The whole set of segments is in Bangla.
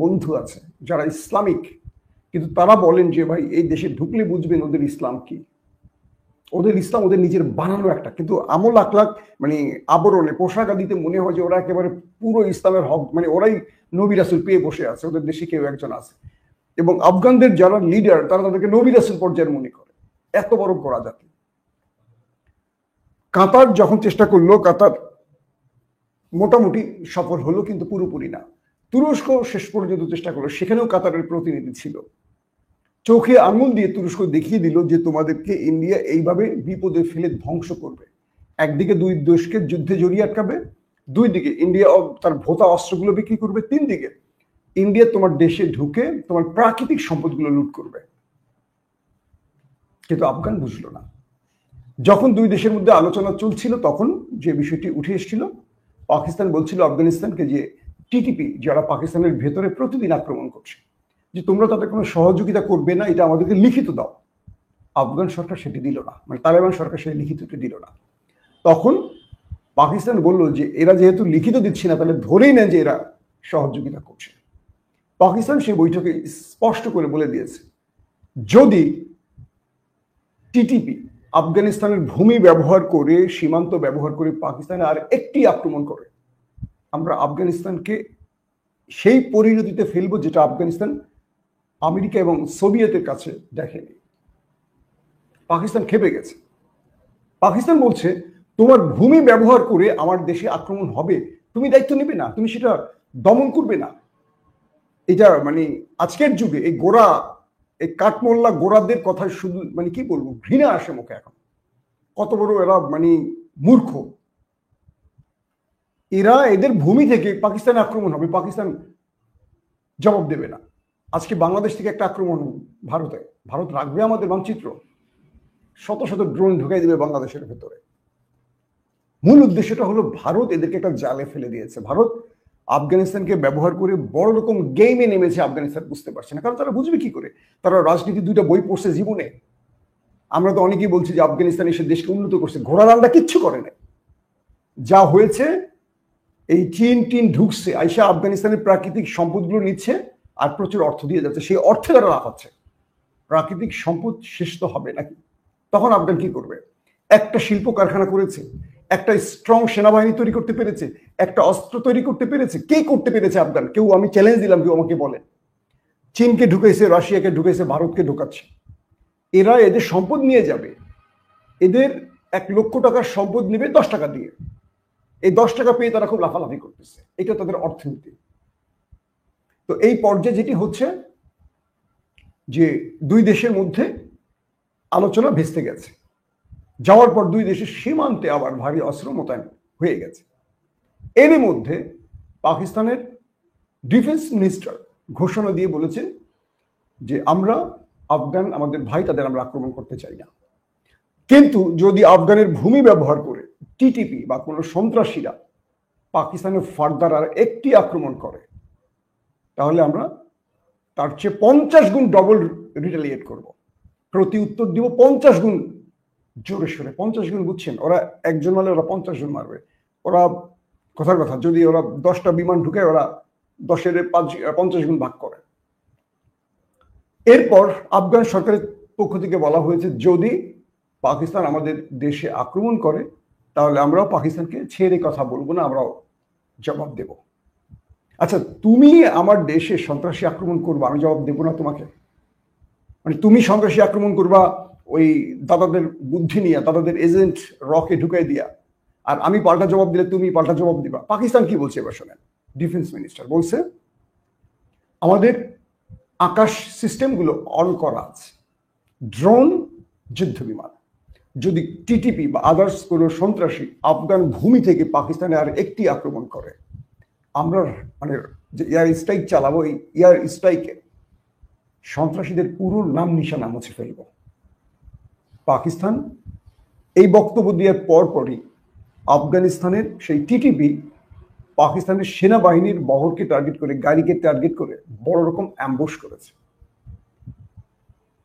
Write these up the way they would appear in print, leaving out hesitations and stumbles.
বন্ধু আছে যারা ইসলামিক, কিন্তু তারা বলেন যে ভাই এই দেশে ঢুকলে বুঝবেন ওদের ইসলাম কি। ওদের ইসলাম ওদের নিজের বানানো একটা, কিন্তু আমল আখলাক মানে আবরণে পোশাক আদিতে মনে হয় যে ওরা একেবারে পুরো ইসলামের হক, মানে ওরাই নবী রাসূল পেয়ে বসে আছে, ওদের দেশে কেউ একজন আছে। এবং আফগানদের যারা লিডার তারা তাদেরকে নবী রাসূল পর্যায়ের মনে করে, এত বড় গোড়া জাতি। কাতার যখন চেষ্টা করলো, কাতার মোটামুটি সফল হলো কিন্তু পুরোপুরি না। তুরস্ক শেষ পর্যন্ত চেষ্টা করলো, সেখানেও কাতারের প্রতিনিধি ছিল। চোখে আঙুল দিয়ে তুরস্ক দেখিয়ে দিল যে তোমাদেরকে ইন্ডিয়া এইভাবে বিপদে ফেলে ধ্বংস করবে। একদিকে দুই দেশকে যুদ্ধে জড়িয়ে আটকাবে, দুই দিকে ইন্ডিয়া তার ভোতা অস্ত্রগুলো বিক্রি করবে, তিন দিকে ইন্ডিয়া তোমার দেশে ঢুকে তোমার প্রাকৃতিক সম্পদগুলো লুট করবে। কিন্তু আফগান বুঝলো না। যখন দুই দেশের মধ্যে আলোচনা চলছিল তখন যে বিষয়টি উঠে এসেছিল, পাকিস্তান বলছিল আফগানিস্তানকে যে টিটিপি যারা পাকিস্তানের ভেতরে প্রতিদিন আক্রমণ করছে, যে তোমরা তাদের কোনো সহযোগিতা করবে না, এটা আমাদেরকে লিখিত দাও। আফগান সরকার সেটি দিল না, মানে তালেবান সরকার সেই লিখিতটি দিল না। তখন পাকিস্তান বলল যে এরা যেহেতু লিখিত দিচ্ছে না, তাহলে ধরেই নেন যে এরা সহযোগিতা করছে। পাকিস্তান সেই বৈঠকে স্পষ্ট করে বলে দিয়েছে, যদি টিটিপি আফগানিস্তানের ভূমি ব্যবহার করে, সীমান্ত ব্যবহার করে পাকিস্তানে আর একটি আক্রমণ করে, আমরা আফগানিস্তানকে সেই পরিণতিতে ফেলবো যেটা আফগানিস্তান আমেরিকা এবং সোভিয়েতের কাছে দেখেনি। পাকিস্তান খেপে গেছে। পাকিস্তান বলছে তোমার ভূমি ব্যবহার করে আমার দেশে আক্রমণ হবে, তুমি দায়িত্ব নেবে না, তুমি সেটা দমন করবে না। এটা মানে আজকের যুগে এই গোড়া, এই কাঠমোল্লা গোড়াদের কথা শুধু মানে কি বলবো, ঘৃণা আসে মুখে। এখন কত বড় এরা মানে মূর্খ। এরা এদের ভূমি থেকে পাকিস্তানে আক্রমণ হবে, পাকিস্তান জবাব দেবে না। আজকে বাংলাদেশ থেকে একটা আক্রমণ ভারতে, ভারত রাখবে আমাদের মানচিত্র, শত শত ড্রোন ঢুকাই দেবে বাংলাদেশের ভেতরে। মূল উদ্দেশ্যটা হলো ভারত এদেরকে একটা জালে ফেলে দিয়েছে। ভারত আফগানিস্তানকে ব্যবহার করে বড় রকম গেমে নেমেছে, আফগানিস্তান বুঝতে পারছে না। কারণ তারা বুঝবে কি করে, তারা রাজনীতি দুইটা বই পড়ছে জীবনে। আমরা তো অনেকেই বলছি যে আফগানিস্তান এসে দেশকে উন্নত করছে, ঘোড়া রান্না কিচ্ছু করে নাই। যা হয়েছে এই চীন ঢুকছে, আইসা আফগানিস্তানের প্রাকৃতিক সম্পদগুলো নিচ্ছে আর প্রচুর অর্থ দিয়ে যাচ্ছে, সেই অর্থে তারা লাফাচ্ছে। প্রাকৃতিক সম্পদ শেষ তো হবে নাকি? তখন আফগান কি করবে? একটা শিল্প কারখানা করেছে, একটা স্ট্রং সেনাবাহিনী তৈরি করতে পেরেছে, একটা অস্ত্র তৈরি করতে পেরেছে। কে করতে পেরেছে আফগান? কেউ, আমি চ্যালেঞ্জ দিলাম, কেউ আমাকে বলে। চীনকে ঢুকাইছে, রাশিয়াকে ঢুকাইছে, ভারতকে ঢুকাচ্ছে। এরা এদের সম্পদ নিয়ে যাবে, এদের 1,00,000 টাকার সম্পদ নেবে 10 টাকা দিয়ে। এই 10 টাকা পেয়ে তারা খুব লাফালাফি করতেছে, এটা তাদের অর্থনীতি। তো এই পর্যায়ে যেটি হচ্ছে যে দুই দেশের মধ্যে আলোচনা ভেস্তে গেছে, যাওয়ার পর দুই দেশের সীমান্তে আবার ভারী অস্ত্র মোতায়েন হয়ে গেছে। এরই মধ্যে পাকিস্তানের ডিফেন্স মিনিস্টার ঘোষণা দিয়ে বলেছেন যে আমরা আফগান আমাদের ভাই, তাদের আমরা আক্রমণ করতে চাই না, কিন্তু যদি আফগানের ভূমি ব্যবহার করে টিটিপি বা কোনো সন্ত্রাসীরা পাকিস্তানের ফার্দার আর একটি আক্রমণ করে, তাহলে আমরা তার চেয়ে 50 গুণ ডবল রিটালিয়েট করব, প্রতি উত্তর দিব 50 গুণ জোরে সোরে। 50 গুণ বুঝছেন? ওরা একজন মারলে ওরা 50 জন মারবে। ওরা কথার কথা, যদি ওরা 10টা বিমান ঢুকায়, ওরা 10-এর 50 গুণ ভাগ করে। এরপর আফগান সরকারের পক্ষ থেকে বলা হয়েছে যদি পাকিস্তান আমাদের দেশে আক্রমণ করে, তাহলে আমরাও পাকিস্তানকে ছেড়ে কথা বলবো না, আমরাও জবাব দেব। আচ্ছা, তুমি আমার দেশে সন্ত্রাসী আক্রমণ করবা, আমি জবাব দেবো না তোমাকে? মানে তুমি সন্ত্রাসী আক্রমণ করবা ওই দাদাদের বুদ্ধি নিয়ে, দাদাদের এজেন্ট রকে ঢুকাই দিয়া, আর আমি পাল্টা জবাব দিলে তুমি পাল্টা জবাব দিবা। পাকিস্তান কি বলছে এবার শোনেন। ডিফেন্স মিনিস্টার বলছে আমাদের আকাশ সিস্টেমগুলো অন করা আছে, ড্রোন, যুদ্ধ বিমান। যদি টিটিপি বা আদার্স কোনো সন্ত্রাসী আফগান ভূমি থেকে পাকিস্তানে আর একটি আক্রমণ করে, আমরা মানে যে এয়ার স্ট্রাইক চালাবো, এই এয়ার স্ট্রাইকে সন্ত্রাসীদের পুরো নাম নিশানা মুছে ফেলব। পাকিস্তান এই বক্তব্য দেওয়ার পরপরই আফগানিস্তানের সেই টিটিপি পাকিস্তানের সেনাবাহিনীর বহরকে টার্গেট করে, গাড়িকে টার্গেট করে বড় রকম অ্যাম্বুশ করেছে।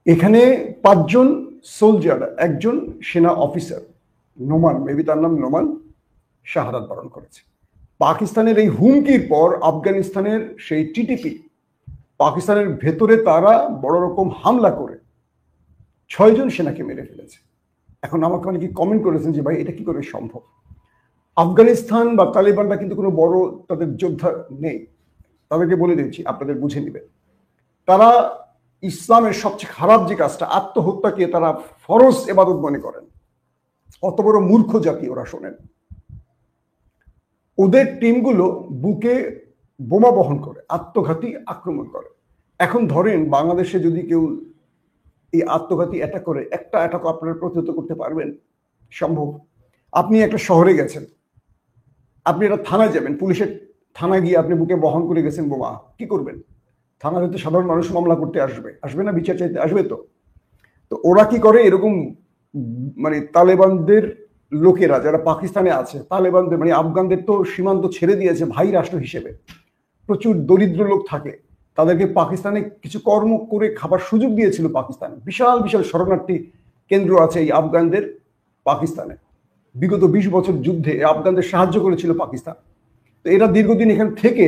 এখানে 5 জন সোলজার, একজন সেনা অফিসার নোমান, মেবি তার নাম নোমান, শাহাদাত বরণ করেছে। পাকিস্তানের এই হুমকির পর আফগানিস্তানের সেই টিটিপি পাকিস্তানের ভেতরে তারা বড় রকম হামলা করে 6 জন সেনাকে মেরে ফেলেছে। এখন আমাকে অনেকে কমেন্ট করেছেন যে ভাই এটা কি করে সম্ভব। আফগানিস্তান বা তালিবানরা কিন্তু কোনো বড় তাদের যোদ্ধা নেই, তাদেরকে বলে দিচ্ছি আপনাদের বুঝে নেবেন। তারা ইসলামের সবচেয়ে খারাপ যে কাজটা, আত্মহত্যাকে তারা ফরজ ইবাদত মনে করেন। অত বড় মূর্খ জাতি ওরা। শোনেন, ওদের টিমগুলো বুকে বোমা বহন করে আত্মঘাতী আক্রমণ করে। এখন ধরেন বাংলাদেশে যদি কেউ এই আত্মঘাতী অ্যাটাক করে, একটা অ্যাটাক আপনারা প্রতিহত করতে পারবেন? সম্ভব? আপনি একটা শহরে গেছেন, আপনি একটা থানায় যাবেন, পুলিশের থানায় গিয়ে আপনি বুকে বহন করে গেছেন বোমা, কি করবেন? থানাতে তো সাধারণ মানুষ মামলা করতে আসবে না, বিচার চাইতে আসবে। তো ওরা কি করে, এরকম মানে তালেবানদের লোকেরা যারা পাকিস্তানে আছে, তালেবানদের মানে আফগানদের তো সীমান্ত ছেড়ে দিয়েছে ভাই রাষ্ট্র হিসেবে, প্রচুর দরিদ্র লোক থাকে, তাদেরকে পাকিস্তানে কিছু কর্ম করে খাবার সুযোগ দিয়েছিল পাকিস্তান। বিশাল বিশাল শরণার্থী কেন্দ্র আছে এই আফগানদের পাকিস্তানে। বিগত 20 বছর যুদ্ধে আফগানদের সাহায্য করেছিল পাকিস্তান। তো এরা দীর্ঘদিন এখানে থেকে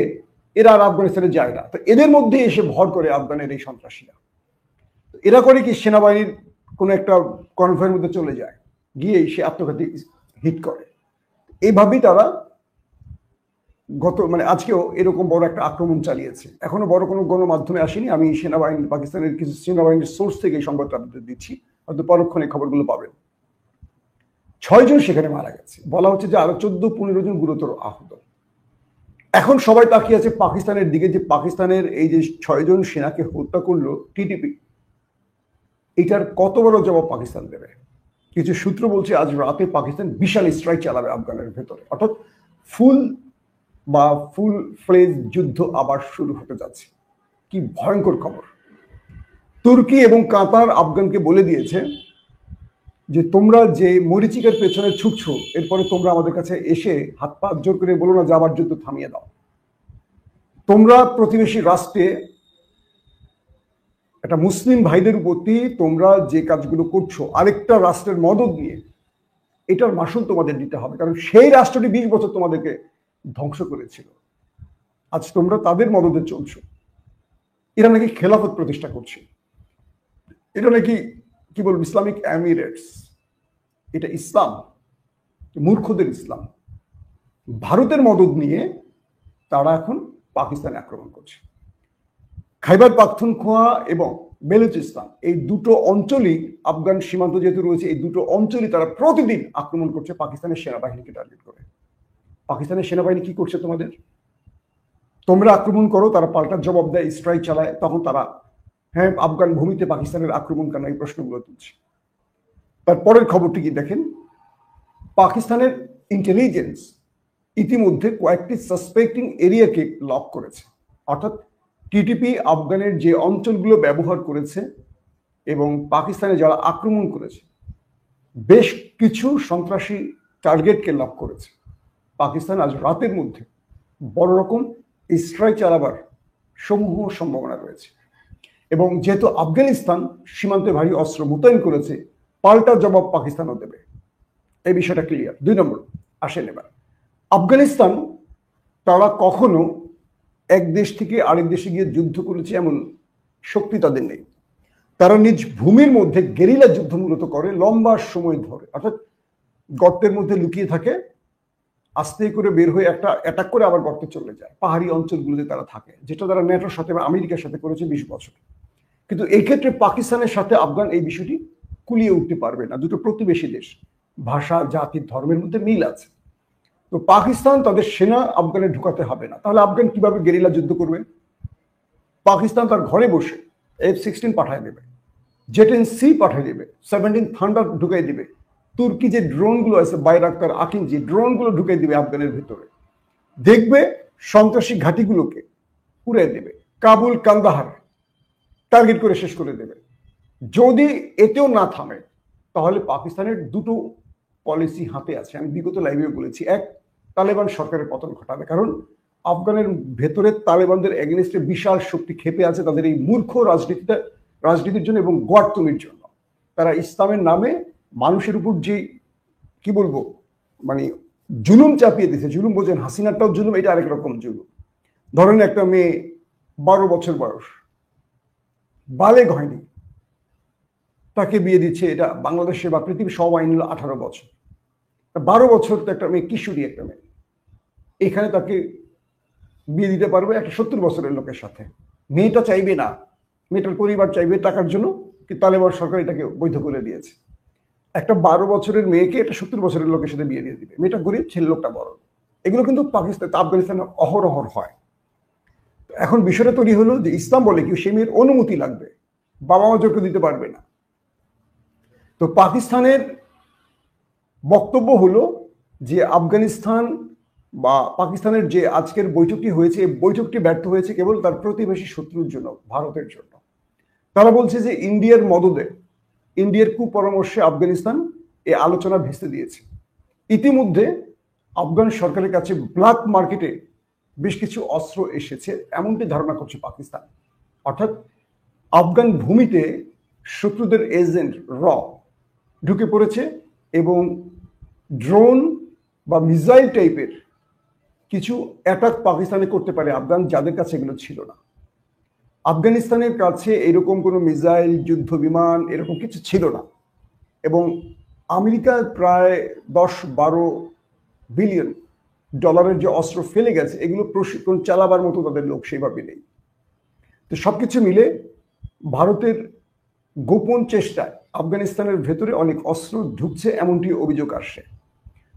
এরা আর আফগানিস্তানে যায় না, তো এদের মধ্যে এসে ভর করে আফগানের এই সন্ত্রাসীরা। এরা করে কি, সেনাবাহিনীর কোনো একটা কনভয়ের মধ্যে চলে যায়, গিয়ে সে আত্মঘাতী হিট করে। এইভাবেই তারা মানে আজকেও এরকম বড় একটা আক্রমণ চালিয়েছে। এখনো বড় কোনো গণমাধ্যমে আসেনি। আমি সেনাবাহিনী, পাকিস্তানের কিছু সেনাবাহিনীর সোর্স থেকে এই সংবাদটা আপনাদের দিচ্ছি, হয়তো পরক্ষণে খবরগুলো পাবেন। 6 জন সেখানে মারা গেছে, বলা হচ্ছে যে আরো 14-15 জন গুরুতর আহত। এখন সবাই তাকিয়ে আছে পাকিস্তানের দিকে, যে পাকিস্তানের এই যে 6 জন সেনাকে হত্যা করলো টিটিপি, এটার কত বড় জবাব পাকিস্তান দেবে। কিছু সূত্র বলছে আজ রাতে পাকিস্তান বিশাল স্ট্রাইক চালাবে আফগানের ভেতরে, অর্থাৎ ফুল ফ্লেজ যুদ্ধ আবার শুরু হতে যাচ্ছে। কি ভয়ঙ্কর খবর। তুর্কি এবং কাতার আফগানকে বলে দিয়েছে যে তোমরা যে মরিচিকার পেছনে ছুটছো, এরপরে তোমরা আমাদের কাছে এসে হাত পা জোর করে বলো না যে আবার যুদ্ধ থামিয়ে দাও। তোমরা প্রতিবেশী রাষ্ট্রে একটা মুসলিম ভাইদের প্রতি তোমরা যে কাজগুলো করছো আরেকটা রাষ্ট্রের মদদ নিয়ে, এটার মাসুল তোমাদের দিতে হবে, কারণ সেই রাষ্ট্রটি 20 বছর তোমাদেরকে ধ্বংস করেছিল। আজ তোমরা তাদের মদদে চলছো। এরা নাকি খেলাফত প্রতিষ্ঠা করছে, এটা নাকি কি বলবো ইসলামিক এমিরেটস, এটা ইসলাম, মূর্খদের ইসলাম। ভারতের মদদ নিয়ে তারা এখন পাকিস্তানে আক্রমণ করছে। খাইবার পাখতুনখোয়া এবং বেলুচিস্তান, এই দুটো অঞ্চলই আফগান সীমান্ত যেহেতু রয়েছে, এই দুটো অঞ্চলই তারা প্রতিদিন আক্রমণ করছে পাকিস্তানের সেনাবাহিনীকে টার্গেট করে। পাকিস্তানের সেনাবাহিনী কি করছে তোমাদের? তোমরা আক্রমণ করো, তারা পাল্টার জবাব দেয়, স্ট্রাইক চালায়, তখন তারা হ্যাঁ আফগান ভূমিতে পাকিস্তানের আক্রমণ কেন, এই প্রশ্নগুলো তুলছে। তারপরের খবরটি কি দেখেন, পাকিস্তানের ইন্টেলিজেন্স ইতিমধ্যে কয়েকটি সাসপেক্টিং এরিয়াকে লক করেছে। অর্থাৎ টিটিপি আফগানের যে অঞ্চলগুলো ব্যবহার করেছে এবং পাকিস্তানে যারা আক্রমণ করেছে, বেশ কিছু সন্ত্রাসী টার্গেটকে লক করেছে। পাকিস্তান আজ রাতের মধ্যে বড় রকম স্ট্রাইক চালাবার সমূহ সম্ভাবনা রয়েছে। এবং যেহেতু আফগানিস্তান সীমান্তে ভারী অস্ত্র মোতায়েন করেছে, পাল্টা জবাব পাকিস্তানও দেবে, এই বিষয়টা ক্লিয়ার। 2 নম্বর আসেন এবার, আফগানিস্তান তারা কখনো এক দেশ থেকে আরেক দেশে গিয়ে যুদ্ধ করেছে এমন শক্তি তাদের নেই। তারা নিজ ভূমির মধ্যে গেরিলা যুদ্ধ মূলত করে লম্বা সময় ধরে, অর্থাৎ গর্তের মধ্যে লুকিয়ে থাকে, আস্তে করে বের হয়ে একটা অ্যাটাক করে আবার গর্তে চলে যায়। পাহাড়ি অঞ্চলগুলোতে তারা থাকে, যেটা তারা নেটোর সাথে বা আমেরিকার সাথে করেছে 20 বছর। কিন্তু এই ক্ষেত্রে পাকিস্তানের সাথে আফগান এই বিষয়টি কুলিয়ে উঠতে পারবে না। দুটো প্রতিবেশী দেশ, ভাষা, জাতি, ধর্মের মধ্যে মিল আছে। তো পাকিস্তান তাদের সেনা আফগানে ঢুকাতে হবে না, তাহলে আফগান কিভাবে গেরিলা যুদ্ধ করবে? পাকিস্তান তার ঘরে বসে F-16 পাঠায় দেবে, জেট-এন-সি পাঠিয়ে দেবে, 17 থান্ডার ঢুকাই দিবে, তুর্কি যে ড্রোনগুলো আছে বাইরাক্তার, আকিনজি ড্রোনগুলো ঢুকাই দিবে আফগানের ভিতরে, দেখবে সন্ত্রাসী ঘাঁটিগুলোকে উড়াই দেবে, কাবুল, কান্দাহার টার্গেট করে শেষ করে দেবে। যদি এতেও না থামে, তাহলে পাকিস্তানের দুটো পলিসি হাতে আছে, আমি বিগত লাইভে বলেছি। এক, তালেবান সরকারের পতন ঘটাবে, কারণ আফগানের ভেতরে তালেবানদের এগেনস্টে বিশাল শক্তি খেপে আছে তাদের এই মূর্খ রাজনীতির জন্য এবং গোয়ার্তুমির জন্য। তারা ইসলামের নামে মানুষের উপর যে কি বলবো মানে জুলুম চাপিয়ে দিয়েছে। জুলুম বোঝেন, হাসিনাটাও জুলুম, এটা আরেক রকম জুলুম। ধরেন একটা মেয়ে 12 বছর বয়স, বালেগ হয়নি, তাকে বিয়ে দিচ্ছে। এটা বাংলাদেশে বা পৃথিবীর সব আইন হলো 18 বছর। 12 বছর তো একটা মেয়ে, কিশোরী একটা মেয়ে, এখানে তাকে বিয়ে দিতে পারবে একটা 70 বছরের লোকের সাথে। মেয়েটা চাইবে না, মেয়েটার পরিবার চাইবে টাকার জন্য, কি তালেবান সরকার এটাকে বৈধ করে দিয়েছে। একটা 12 বছরের মেয়েকে একটা 70 বছরের লোকের সাথে বিয়ে দিয়ে দিবে। মেয়েটা গরিব, ছেলে লোকটা বড়। এগুলো কিন্তু পাকিস্তান, আফগানিস্তানে অহরহ হয়। এখন বিষয়টা তৈরি হলো যে ইসলাম বলে কি সে মেয়ের অনুমতি লাগবে, বাবা মা জোর দিতে পারবে না। তো পাকিস্তানের বক্তব্য হলো যে আফগানিস্তান বা পাকিস্তানের যে আজকের বৈঠকটি হয়েছে, এই বৈঠকটি ব্যর্থ হয়েছে কেবল তার প্রতিবেশী শত্রুর জন্য, ভারতের জন্য। তারা বলছে যে ইন্ডিয়ার মদদে, ইন্ডিয়ার কুপরামর্শে আফগানিস্তান এই আলোচনা ভেস্তে দিয়েছে। ইতিমধ্যে আফগান সরকারের কাছে ব্ল্যাক মার্কেটে বেশ কিছু অস্ত্র এসেছে এমনটি ধারণা করছে পাকিস্তান। অর্থাৎ আফগান ভূমিতে শত্রুদের এজেন্ট ঢুকে পড়েছে এবং ড্রোন বা মিসাইল টাইপের কিছু অ্যাটাক পাকিস্তানে করতে পারে আফগান, যাদের কাছে এগুলো ছিল না। আফগানিস্তানের কাছে এরকম কোনো মিসাইল, যুদ্ধ বিমান এরকম কিছু ছিল না। এবং আমেরিকা প্রায় 10-12 বিলিয়ন ডলারের যে অস্ত্র ফেলে গেছে, এগুলো প্রশিক্ষণ চালাবার মতো তাদের লোক সেভাবে নেই। তো সবকিছু মিলে ভারতের গোপন চেষ্টায় আফগানিস্তানের ভেতরে অনেক অস্ত্র ঢুকছে এমনটি অভিযোগ আসছে।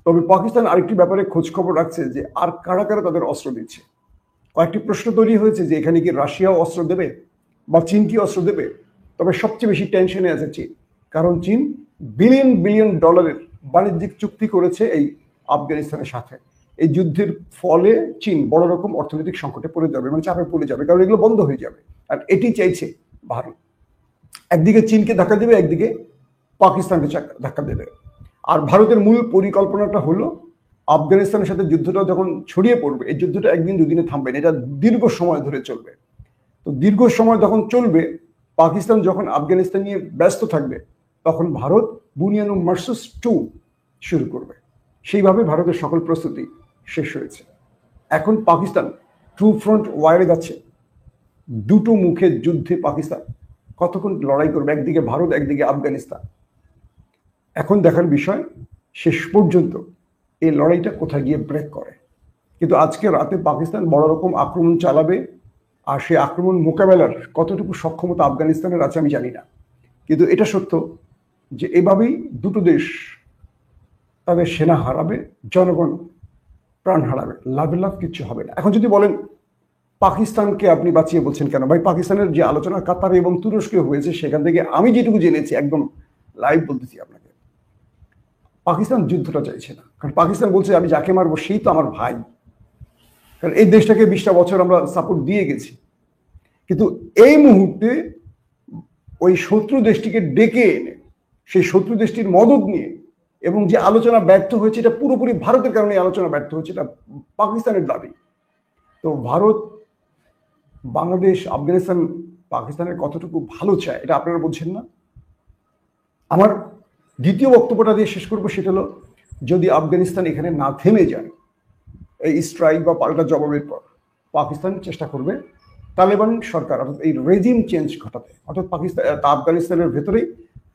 তবে পাকিস্তান আরেকটি ব্যাপারে খোঁজ খবর রাখছে যে আর কারা কারা তাদের অস্ত্র দিচ্ছে। কয়েকটি প্রশ্ন তৈরি হয়েছে যে এখানে কি রাশিয়াও অস্ত্র দেবে বা চীন কি অস্ত্র দেবে। তবে সবচেয়ে বেশি টেনশনে আছে চীন, কারণ চীন বিলিয়ন বিলিয়ন ডলারের বাণিজ্যিক চুক্তি করেছে এই আফগানিস্তানের সাথে। এই যুদ্ধের ফলে চীন বড় রকম অর্থনৈতিক সংকটে পড়ে যাবে, মানে চাপে পড়ে যাবে, কারণ এগুলো বন্ধ হয়ে যাবে। আর এটি চাইছে ভারত। একদিকে চীনকে ধাক্কা দেবে, একদিকে পাকিস্তানকে ধাক্কা দেবে। আর ভারতের মূল পরিকল্পনাটা হলো আফগানিস্তানের সাথে যুদ্ধটা যখন ছড়িয়ে পড়বে, এই যুদ্ধটা একদিন দুদিনে থামবে না, এটা দীর্ঘ সময় ধরে চলবে। তো দীর্ঘ সময় যখন চলবে, পাকিস্তান যখন আফগানিস্তান নিয়ে ব্যস্ত থাকবে, তখন ভারত বুনিয়ানুম মার্সুস 2 শুরু করবে। সেইভাবে ভারতের সকল প্রস্তুতি শেষ হয়েছে। এখন পাকিস্তান টু ফ্রন্ট ওয়ারে যাচ্ছে। দুটো মুখে যুদ্ধে পাকিস্তান কতক্ষণ লড়াই করবে, একদিকে ভারত, একদিকে আফগানিস্তান। এখন দেখার বিষয় শেষ পর্যন্ত এই লড়াইটা কোথায় গিয়ে ব্রেক করে। কিন্তু আজকে রাতে পাকিস্তান বড় রকম আক্রমণ চালাবে, আর সেই আক্রমণ মোকাবেলার কতটুকু সক্ষমতা আফগানিস্তানের আছে আমি জানি না। কিন্তু এটা সত্য যে এভাবেই দুটো দেশ তাদের সেনা হারাবে, জনগণ প্রাণ হারাবে, লাভে লাভ কিচ্ছু হবে না। এখন যদি বলেন পাকিস্তানকে আপনি বাঁচিয়ে বলছেন কেন, ভাই পাকিস্তানের যে আলোচনা কাতার এবং তুরস্কে হয়েছে, সেখান থেকে আমি যেটুকু জেনেছি, একদম লাইভ বলতেছি আপনাকে, পাকিস্তান যুদ্ধটা চাইছে না। কারণ পাকিস্তান বলছে আমি যাকে মারবো সেই তো আমার ভাই। কারণ এই দেশটাকে 20টা বছর আমরা সাপোর্ট দিয়ে গেছি। কিন্তু এই মুহূর্তে ওই শত্রু দেশটিকে ডেকে এনে সেই শত্রু দেশটির মদত নিয়ে, এবং যে আলোচনা ব্যর্থ হয়েছে, এটা পুরোপুরি ভারতের কারণে আলোচনা ব্যর্থ হয়েছে, এটা পাকিস্তানের দাবি। তো ভারত, বাংলাদেশ, আফগানিস্তান পাকিস্তানের কতটুকু ভালো চায় এটা আপনারা বলছেন না। আমার দ্বিতীয় বক্তব্যটা দিয়ে শেষ করবো, সেটা হলো যদি আফগানিস্তান এখানে না থেমে যায়, এই স্ট্রাইক বা পাল্টা জবাবের পর পাকিস্তান চেষ্টা করবে তালেবান সরকার, অর্থাৎ এই রেজিম চেঞ্জ ঘটাতে। অর্থাৎ পাকিস্তান, আফগানিস্তানের ভেতরেই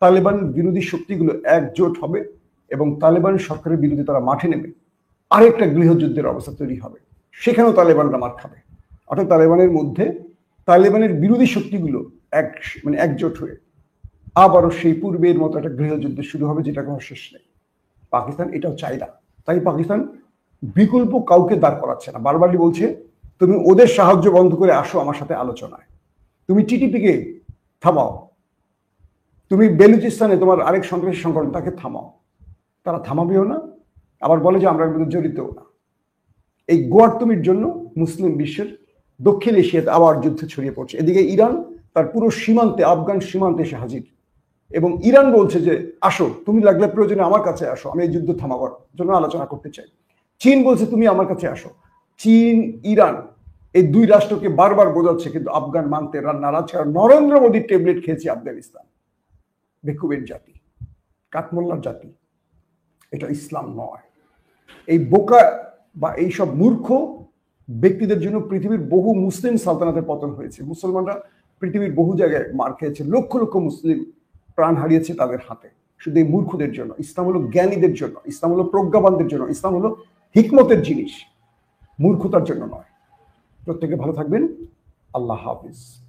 তালেবান বিরোধী শক্তিগুলো একজোট হবে এবং তালেবান সরকারের বিরুদ্ধে তারা মাঠে নেবে। আরেকটা গৃহযুদ্ধের অবস্থা তৈরি হবে, সেখানেও তালেবানরা মার খাবে। অর্থাৎ তালেবানের মধ্যে তালেবানের বিরোধী শক্তিগুলো একজোট হয়ে আবারও সেই পূর্বের মতো একটা গৃহযুদ্ধ শুরু হবে, যেটা কোনো শেষ নেই। পাকিস্তান এটাও চায় না। তাই পাকিস্তান বিকল্প কাউকে দাঁড় করাচ্ছে না। বারবারই বলছে তুমি ওদের সাহায্য বন্ধ করে আসো আমার সাথে আলোচনায়, তুমি টিটিপিকে থামাও, তুমি বেলুচিস্তানে তোমার আরেক সন্ত্রাসী সংগঠন তাকে থামাও। তারা থামাবেও না, আবার বলে যে আমরা এর মধ্যে জড়িতও না। এই গোয়ার্তুমির জন্য মুসলিম বিশ্বের দক্ষিণ এশিয়াতে আবার যুদ্ধ ছড়িয়ে পড়ছে। এদিকে ইরান তার পুরো সীমান্তে, আফগান সীমান্তে এসে হাজির, এবং ইরান বলছে যে আসো, তুমি লাগলে প্রয়োজনে আমার কাছে আসো, আমি এই যুদ্ধ থামাবার জন্য আলোচনা করতে চাই। চীন বলছে তুমি আমার কাছে আসো। চীন, ইরান এই দুই রাষ্ট্রকে বারবার বোঝাচ্ছে, কিন্তু আফগান মানতে নারাজ। নরেন্দ্র মোদীর ট্যাবলেট খেয়েছে আফগানিস্তান। বেকুবের জাতি, কাঠমোল্লার জাতি, এটা ইসলাম নয়। এই বোকা বা এইসব মূর্খ ব্যক্তিদের জন্য পৃথিবীর বহু মুসলিম সালতানাতের পতন হয়েছে। মুসলমানরা পৃথিবীর বহু জায়গায় মার খেয়েছে, লক্ষ লক্ষ মুসলিম প্রাণ হারিয়েছে তাদের হাতে, শুধু এই মূর্খদের জন্য। ইসলাম হলো জ্ঞানীদের জন্য, ইসলাম হলো প্রজ্ঞাবানদের জন্য, ইসলাম হলো হিকমতের জিনিস, মূর্খতার জন্য নয়। প্রত্যেকে ভালো থাকবেন। আল্লাহ হাফিজ।